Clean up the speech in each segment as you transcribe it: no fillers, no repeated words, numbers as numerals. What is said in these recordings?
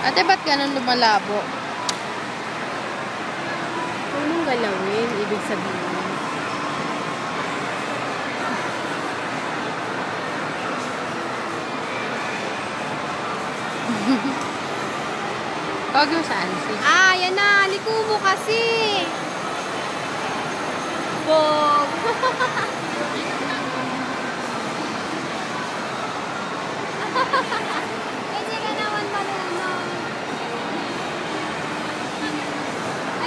Ate, ba't ganun lumalabo? Huwag mong galawin, ibig sabihin. Tawag mo saan si? Ah, yan na. Liko mo kasi. Bog. Hindi ka naman marunong.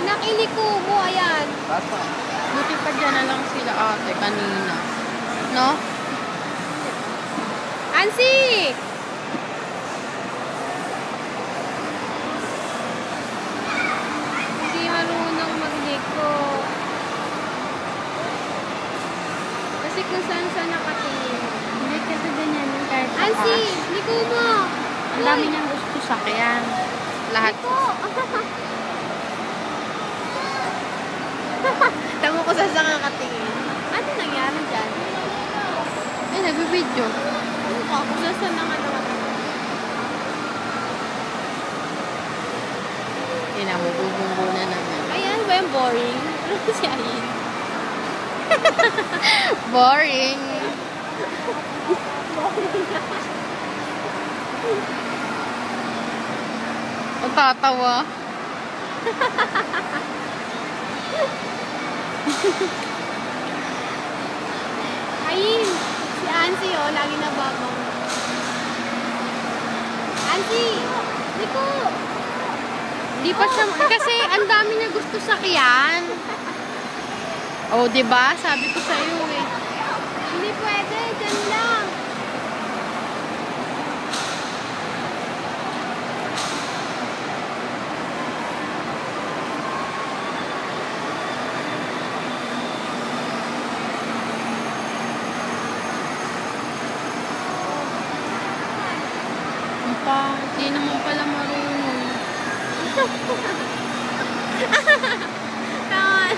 Anak, iliko mo. Ayan. Buti pa dyan na lang sila ate kanina. No? Ansi! Hindi marunong magliko. Kasi kung saan nakatingin. Hindi kasi ganyan yung kahit sa Ansi! bus. Liko mo! Ang dami niyang gusto sakyan. Lahat. Liko! Tamo ko saan nakatingin. Ano nangyari dyan? Eh, nag-video. Ano ka? Kung saan na nga nakatingin. Tinamububunggo na naman. Ayan ba yung boring? Ano si Ayin? Boring. Ang tatawa. Ayin! Si Ansi oh, lagi na babang. Ansi! Liko! Di pa siya, kasi ang dami niya gusto sakyan. Oh, 'di ba? Sabi ko sa iyo eh. Hindi pwede, dyan lang. Hindi naman pala marunong. Tama.